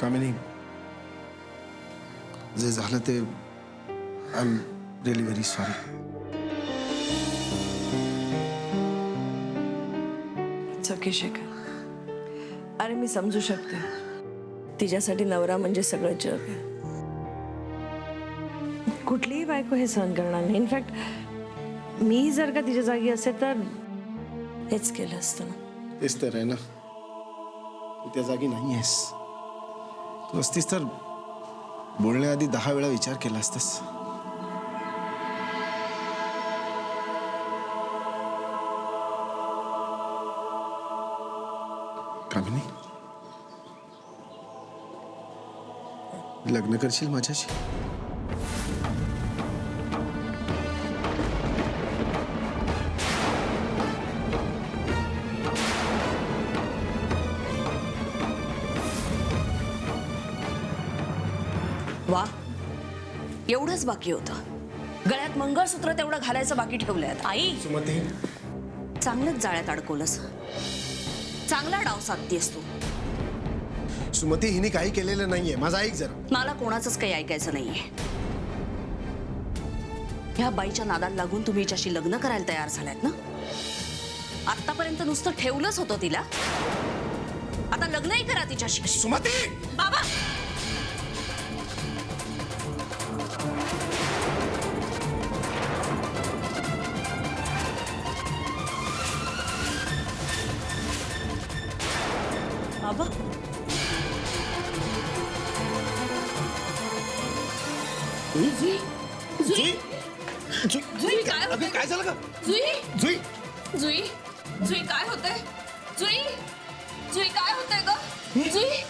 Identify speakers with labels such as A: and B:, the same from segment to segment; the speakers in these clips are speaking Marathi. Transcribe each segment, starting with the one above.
A: कामिनी, जे झालं ते I am really very sorry.
B: Okay Shekhar, अरे मी समजू शकते. तिच्यासाठी नवरा म्हणजे सगळं जग आहे. कुठलीही बायको हे सहन करणार नाही. इनफॅक्ट मी जर का तिच्या जागी असे तर हेच केलं असतं ना.
A: तेच तर आहे ना, तू त्या जागी नाही आहेस. तू असतीस तर बोलण्याआधी 10 वेळा विचार केला असतास. कामिनी, लग्न करशील माझ्याशी?
C: वा, एवढंच बाकी होतं. गळ्यात मंगळसूत्र तेवढं घालायचं बाकी ठेवलंय. आई,
A: सुमती,
C: चांगलंच जाळ्यात अडकवलंस. चांगला डाव साधतीयस तू.
A: सुमती, हिने काही केलेलं नाहीये. माझा ऐक जरा.
C: मला कोणाचंच काही ऐकायचं नाहीये. ह्या बाईच्या नादाला लागून तुम्ही हिच्याशी लग्न करायला तयार झालात ना? आतापर्यंत नुसतं ठेवलंच होतं तिला. आता लग्नही करा तिच्याशी.
A: सुमती,
C: बाबा, बाबा,
A: जुई, जुई,
D: जुई, काय होतंय?
A: काय झालं का?
D: जुई,
A: जुई,
D: जुई, जुई, काय होतंय? जुई, जुई, काय होतंय ग? जुई,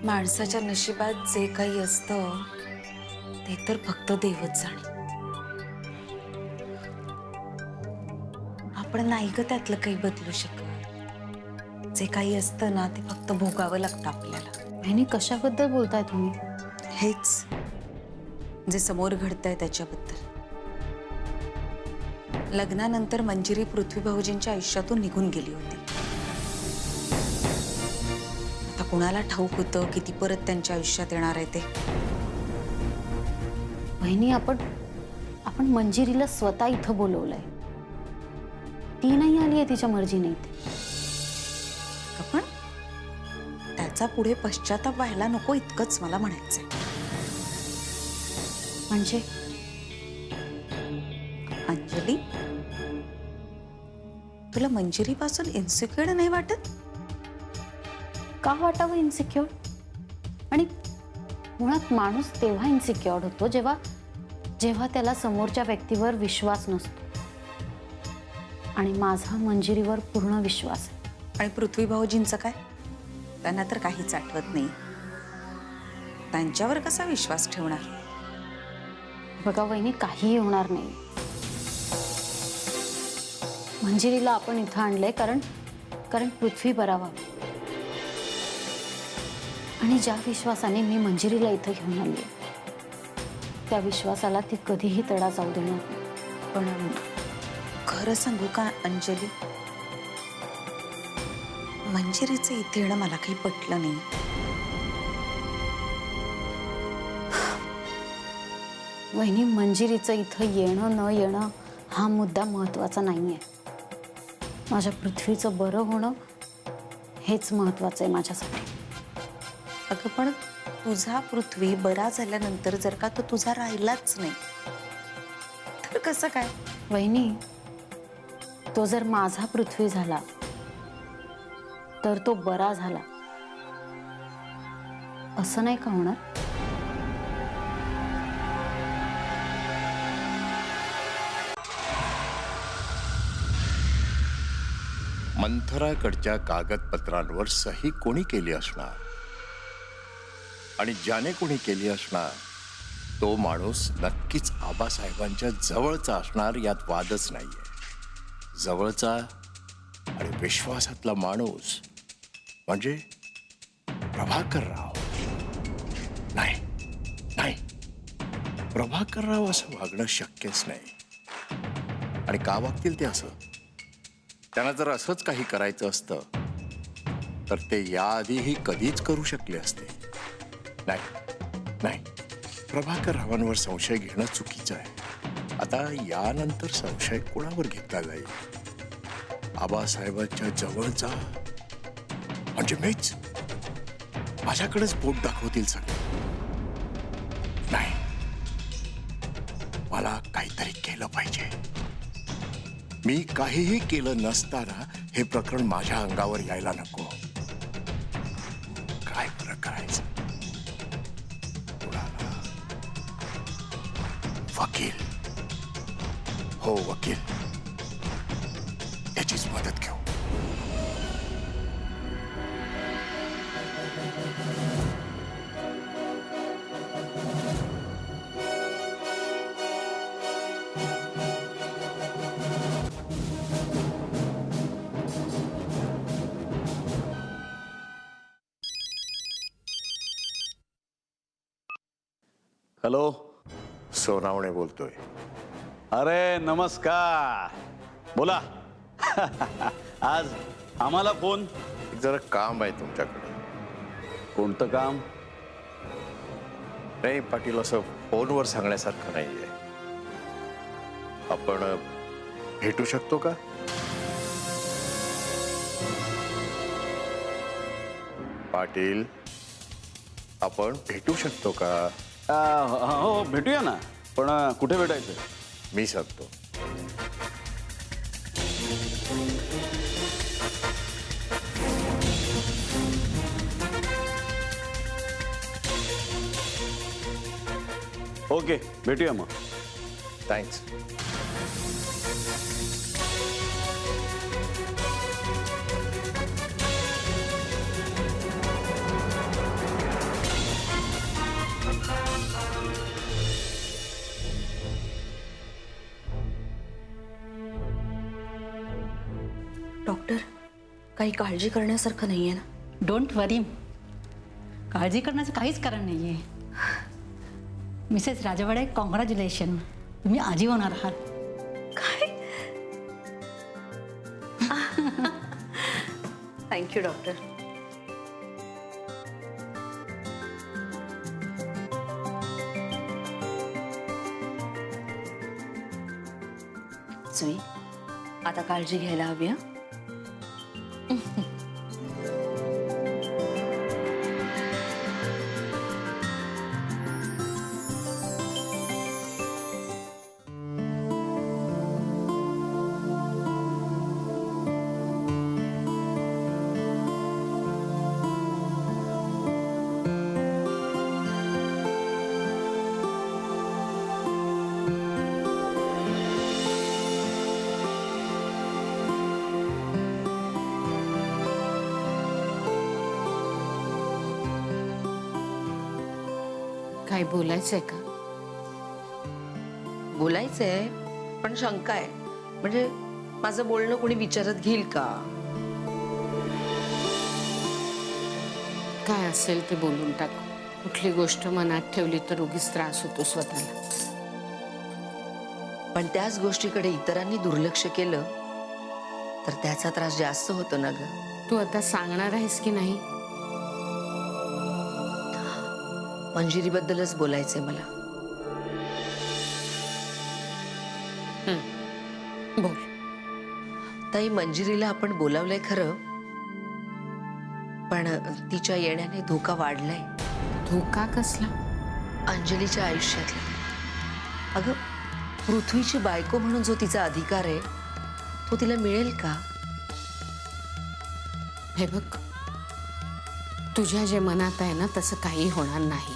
E: माणसाच्या नशिबात जे काही असतं ते तर फक्त देवच जाणे. आपण नाही ग त्यातलं काही बदलू शकत. जे काही असतं ना ते फक्त भोगावं लागतं आपल्याला.
F: बहिणी, कशाबद्दल बोलताय तुम्ही?
E: हेच जे समोर घडतंय त्याच्याबद्दल. लग्नानंतर मंजिरी पृथ्वी भाऊजींच्या आयुष्यातून निघून गेली होती. आता कुणाला ठाऊक होतं किती परत त्यांच्या आयुष्यात येणार आहे ते.
F: बहिणी, आपण मंजिरीला स्वतः इथं बोलवलंय. ती नाही आली आहे तिच्या मर्जीने इथे.
E: पण त्याचा पुढे पश्चाताप व्हायला नको इतकंच मला म्हणायचंय.
F: म्हणजे
E: अंजली, तुला मंजिरीपासून इन्सिक्युअर नाही वाटत?
F: का वाटावं इन्सिक्युअर? आणि मुळात माणूस तेव्हा इन्सिक्युअर होतो जेव्हा त्याला समोरच्या व्यक्तीवर विश्वास नसतो. आणि माझा मंजिरीवर पूर्ण विश्वास आहे.
E: आणि पृथ्वी भाऊजींचं काय? त्यांना तर काहीच आठवत नाही. त्यांच्यावर कसा विश्वास ठेवणार?
F: बघा वहिनी, काहीही होणार नाही. मंजिरीला आपण इथं आणलंय कारण पृथ्वी बरा व्हावी. आणि ज्या विश्वासाने मी मंजिरीला इथं घेऊन आली त्या विश्वासाला ती कधीही तडा जाऊ देणार नाही.
E: पण खरं सांगू का अंजली, मंजिरीचं इथे येणं मला काही पटलं नाही.
F: वहिनी, मंजिरीचं इथं येणं न येणं हा मुद्दा महत्वाचा नाहीये. माझ्या पृथ्वीचं बरं होणं हेच महत्वाचं आहे माझ्यासाठी.
E: अगं पण तुझा पृथ्वी बरा झाल्यानंतर जर का तो तुझा राहिलाच नाही तर कसं काय?
F: वहिनी, तो जर माझा पृथ्वी झाला तर तो बरा झाला असं नाही का होणार?
G: मंथराकडच्या कागदपत्रांवर सही कोणी केली असणार आणि ज्याने कोणी केली असणार तो माणूस नक्कीच आबासाहेबांच्या जवळचा असणार यात वादच नाहीये. जवळचा आणि विश्वासातला माणूस म्हणजे प्रभाकरराव. नाही नाही, प्रभाकरराव असं वागणं शक्यच नाही. आणि का वागतील ते असं? त्यांना जर असंच काही करायचं असतं तर ते याआधीही कधीच करू शकले असते. नाही नाही, प्रभाकररावांवर संशय घेणं चुकीचं आहे. आता यानंतर संशय कोणावर घेतला जाईल? आबासाहेबांच्या जवळचा म्हणजे मीच. माझ्याकडेच बोट दाखवतील सगळे. नाही, मला काहीतरी केलं पाहिजे. मी काहीही केलं नसताना हे प्रकरण माझ्या अंगावर यायला नको. काय बरं करायचं? कुणाला? वकील. हो, वकील. त्याचीच मदत घेऊ.
H: हॅलो.
G: सोनावणे बोलतोय.
H: अरे नमस्कार. बोला. आज आम्हाला फोन?
G: जरा काम आहे तुमच्याकडे.
H: कोणतं काम?
G: नाही पाटील, असं फोनवर सांगण्यासारखं नाहीये. आपण भेटू शकतो का? पाटील, आपण भेटू शकतो का?
H: हो भेटूया ना, पण कुठे भेटायचं?
G: मी सांगतो.
H: ओके, भेटूया मग.
G: थँक्स.
C: डॉक्टर, काही काळजी करण्यासारखं नाहीये ना?
I: डोंट वरी. काळजी करण्याचं काहीच कारण नाही आहे. मिसेस राजवाडे, कॉंग्रॅच्युलेशन. तुम्ही आजी होणार आहात.
C: काय? Thank you doctor. जुई, आता काळजी घ्यायला हवी. हं?
F: काय बोलायचंय का?
B: बोलायचंय, पण शंका आहे. म्हणजे माझं बोलणं कोणी विचारत घेईल का?
F: काय असेल ते बोलून टाकू. कुठली गोष्ट मनात ठेवली तर उगीच त्रास होतो स्वतःला.
B: पण त्याच गोष्टीकडे इतरांनी दुर्लक्ष केलं तर त्याचा त्रास जास्त होतो ना ग.
F: तू आता सांगणार आहेस की नाही?
B: मंजिरीबद्दलच बोलायचंय मला.
F: बोल.
B: ताई, मंजिरीला आपण बोलावलंय खरं, पण तिच्या येण्याने धोका वाढलाय.
F: धोका कसला?
B: अंजलीच्या आयुष्यातला. अगं, पृथ्वीची बायको म्हणून जो तिचा अधिकार आहे तो तिला मिळेल का?
F: हे बघ, तुझ्या जे मनात आहे ना तसं काही होणार नाही.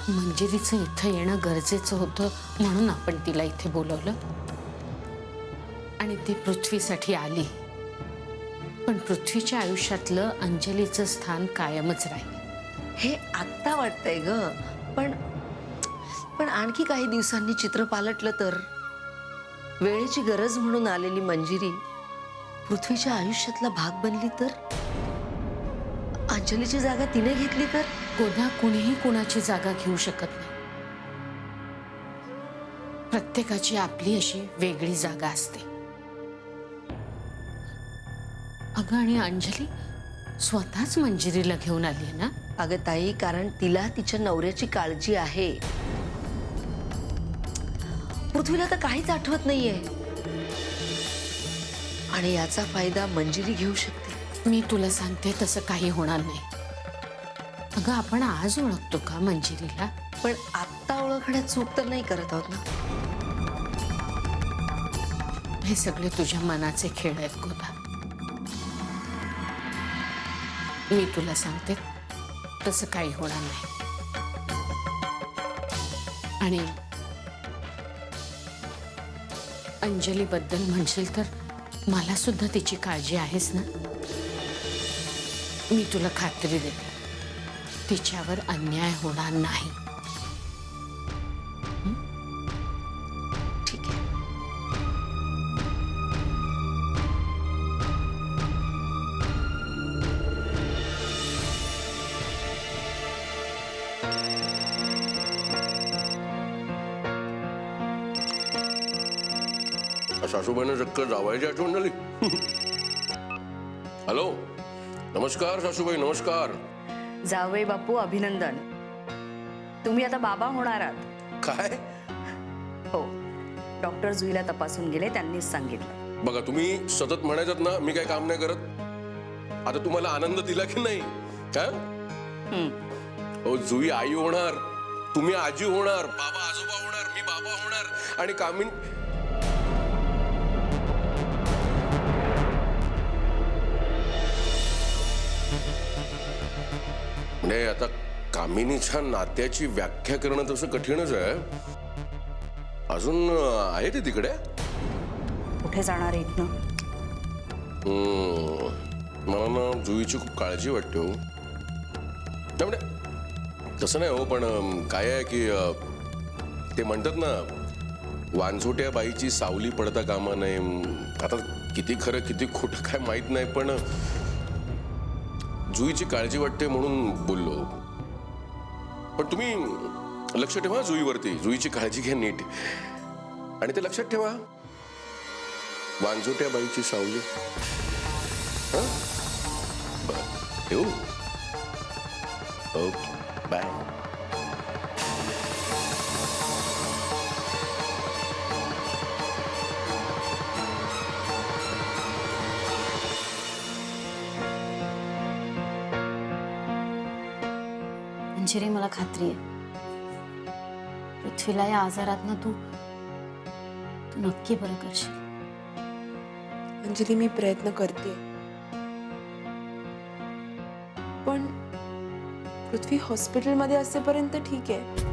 F: मंजिरीचं इथं येणं गरजेचं होतं म्हणून आपण तिला इथे बोलवलं आणि ती पृथ्वीसाठी आली. पण पृथ्वीच्या आयुष्यातलं अंजलीचं स्थान कायमच राहील.
B: हे आत्ता वाटतंय ग, पण पण आणखी काही दिवसांनी चित्र पालटलं तर, वेळेची गरज म्हणून आलेली मंजिरी पृथ्वीच्या आयुष्यातला भाग बनली तर, अंजलीची जागा तिने घेतली तर.
J: कोणा कुणीही कुणाची जागा घेऊ शकत नाही. प्रत्येकाची आपली अशी वेगळी जागा असते. अगं आणि अंजली स्वतःच मंजिरीला घेऊन आली ना.
B: अगं ताई, कारण तिला तिच्या नवऱ्याची काळजी आहे. पृथ्वीला तर काहीच आठवत नाहीये आणि याचा फायदा मंजिरी घेऊ शकते.
J: मी तुला सांगते तसं काही होणार नाही. अगं आपण आज ओळखतो का मंजिरीला?
B: पण आत्ता ओळखण्यात चूक तर नाही करत आहोत ना.
J: हे सगळे तुझ्या मनाचे खेळ आहेत गोदा. मी तुला सांगते तसं काही होणार नाही. आणि अंजली बद्दल म्हणशील तर मला सुद्धा तिची काळजी आहेच ना. मी तुला खात्री देते तिच्यावर अन्याय होणार नाही.
B: ठीक आहे.
G: सासूबाईंना चक्क जावायची आठवण झाली. हॅलो, नमस्कार सासूबाई, नमस्कार.
C: जावई बापू अभिनंदन, तुम्ही आता बाबा होणार आहात.
G: काय?
C: हो, डॉक्टर जुईला तपासून गेले, त्यांनीच सांगितलं.
G: बघा, तुम्ही सतत म्हणायचं ना मी काय काम नाही करत. आता तुम्हाला आनंद दिला की नाही? हो, जुई आई होणार, तुम्ही आजी होणार, बाबा आजोबा होणार, मी बाबा होणार आणि कामीन. नाही, आता कामिनीच्या नात्याची व्याख्या करणं तसं कठीणच आहे. अजून आहे ते तिकडे?
C: कुठे जाणार आहेत ना?
G: मला ना जुईची खूप काळजी वाटते हो. त्यामुळे तसं नाही हो, पण काय आहे की ते म्हणतात ना, वांझोट्या बाईची सावली पडता कामा नये. आता किती खरं किती खोटं काय माहित नाही, पण जुईची काळजी वाटते म्हणून बोललो. पण तुम्ही लक्ष ठेवा जुईवरती. जुईची काळजी घ्या नीट. आणि ते लक्षात ठेवा, वांझोट्या बाईची सावली. बरं, ठेवू? Okay, bye.
F: मंजिरी, मला खात्री आहे पृथ्वीला या आजारात ना तू नक्की बरं करशील.
K: अंजली, मी प्रयत्न करते, पण पृथ्वी हॉस्पिटलमध्ये असेपर्यंत ठीक आहे.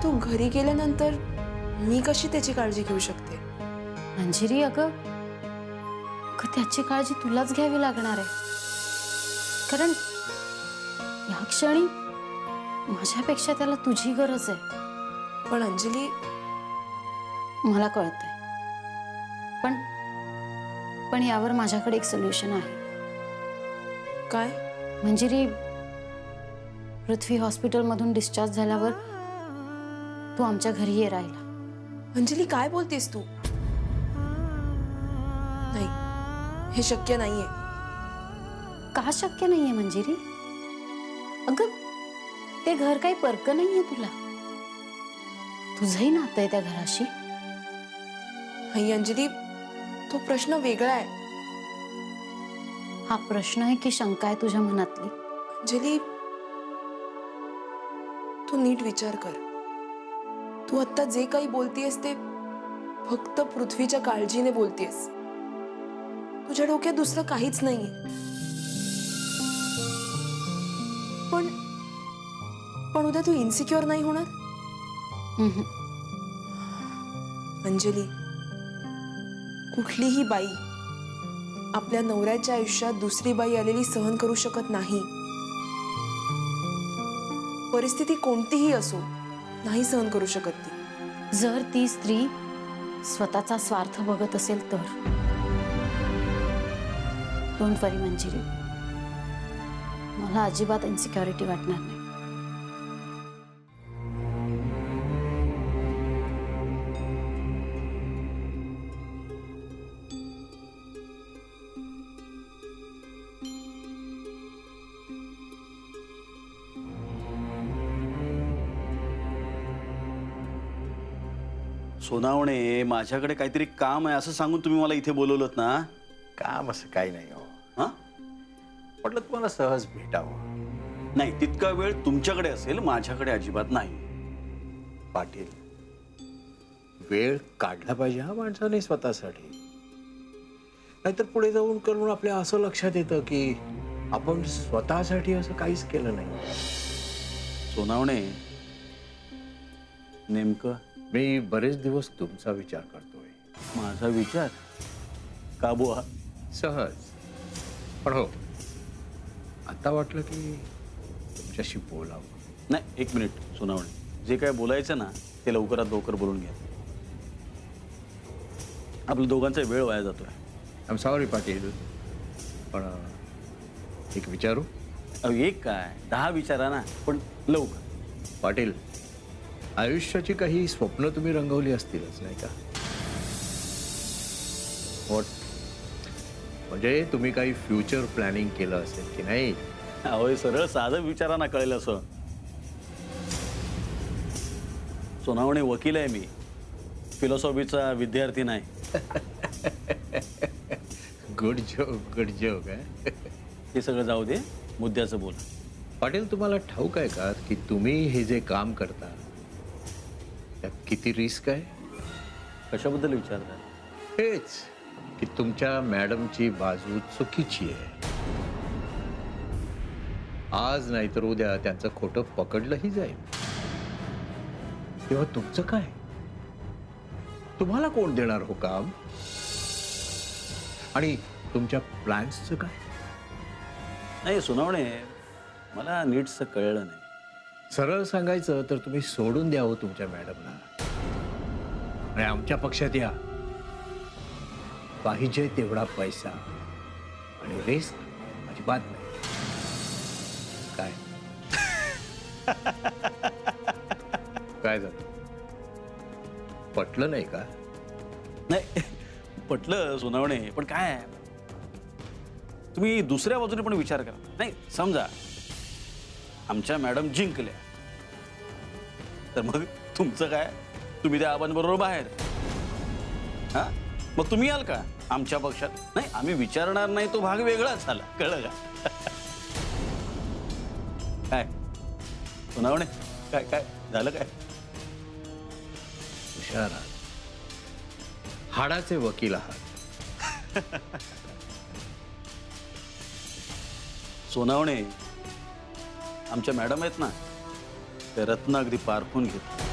K: तो घरी गेल्यानंतर मी कशी त्याची काळजी घेऊ शकते?
F: मंजिरी, अगं त्याची काळजी तुलाच घ्यावी लागणार आहे. कारण या क्षणी माझ्यापेक्षा त्याला तुझी गरज आहे.
K: पण अंजली,
F: मला कळतंय, पण यावर माझ्याकडे एक सोल्युशन आहे.
K: काय?
F: मंजिरी, पृथ्वी हॉस्पिटलमधून डिस्चार्ज झाल्यावर तू आमच्या घरी ये राहिला.
K: अंजली, काय बोलतेस तू? नाही, हे शक्य नाहीये.
F: का शक्य नाहीये मंजिरी? अगं ते घर काही परकं नाहीये तुला. तुझंही नातं आहे त्या घराशी.
K: नाही अंजली, तो प्रश्न वेगळा आहे.
F: हा प्रश्न आहे की शंका आहे तुझ्या मनातली?
K: अंजली, तू नीट विचार कर. तू आता जे काही बोलतेस ते फक्त पृथ्वीच्या काळजीने बोलतेस. तुझ्या डोक्यात दुसरं काहीच नाहीये. पण उद्या तू इन्सिक्युअर नाही होणार? अंजली, कुठलीही बाई आपल्या नवऱ्याच्या आयुष्यात दुसरी बाई आलेली सहन करू शकत नाही. परिस्थिती कोणतीही असो नाही सहन करू शकत ती.
F: जर ती स्त्री स्वतःचा स्वार्थ बघत असेल तर डोंट वरी मंजिरी, मला अजिबात इन्सिक्युरिटी वाटणार नाही.
H: सोनावणे, माझ्याकडे काहीतरी काम आहे असं सांगून तुम्ही मला इथे बोलवलं ना?
G: काम असं काही नाही हो.
H: हा?
G: म्हटलं तुम्हाला सहज भेटावं.
H: नाही, तितका वेळ तुमच्याकडे असेल, माझ्याकडे अजिबात नाही.
G: पाटील, वेळ काढला पाहिजे हा माणसाने स्वतःसाठी. नाहीतर पुढे जाऊन करून आपल्या असं लक्षात येतं की आपण स्वतःसाठी असं काहीच केलं नाही.
H: सोनावणे, नेमकं
G: मी बरेच दिवस तुमचा विचार करतोय.
H: माझा विचार का बुवा?
G: सहज. पण हो, आता वाटलं की तुमच्याशी बोलावं.
H: नाही, एक मिनिट सोनावणे, जे काय बोलायचं ना ते लवकरात लवकर बोलून घ्या. आपल्या दोघांचा वेळ वाया जातोय.
G: आय एम सॉरी पाटील, पण एक विचारू?
H: अहो, एक काय 10 विचारा ना, पण लवकर.
G: पाटील, आयुष्याची काही स्वप्न तुम्ही रंगवली असतीलच नाही का? व्हॉट? म्हणजे तुम्ही काही फ्युचर प्लॅनिंग केलं असेल की नाही?
H: अहो, हे सरळ साधं विचारा ना, कळेल असं. सोनावणे, वकील आहे मी, फिलॉसॉफीचा विद्यार्थी नाही.
G: गुड जोक आहे.
H: हे सगळं जाऊ दे, मुद्द्याचं बोल.
G: पाटील, तुम्हाला ठाऊक आहे का की तुम्ही हे जे काम करता त्यात किती रिस्क आहे?
H: कशाबद्दल विचारता?
G: हेच की तुमच्या मॅडमची बाजू चुकीची आहे. आज नाहीतर उद्या त्यांचं खोटं पकडलंही जाईल. तेव्हा तुमचं काय? तुम्हाला कोण देणार हो काम? आणि तुमच्या प्लॅन्सचं काय?
H: नाही सोनावणे, मला नीटचं कळलं नाही.
G: सरळ सांगायचं तर तुम्ही सोडून द्यावं तुमच्या मॅडमला आणि आमच्या पक्षात या. पाहिजे तेवढा पैसा आणि रिस्क अजिबात नाही. काय काय झालं? पटलं नाही का?
H: नाही, पटलं सोनावणे, पण काय आहे, तुम्ही दुसऱ्या बाजूने पण विचार करा. नाही, समजा आमच्या मॅडम जिंकल्या तर मग तुमचं काय? तुम्ही त्या आबांबरोबर बाहेर. हा, मग तुम्ही याल का आमच्या पक्षात? नाही, आम्ही विचारणार नाही, तो भाग वेगळाच झाला. कळलं का? काय सोनावणे, काय काय झालं? काय
G: हुशार आहात, हाडाचे वकील आहात.
H: सोनावणे, आमच्या मॅडम आहेत ना, ते रत्न अगदी पारखून घेत.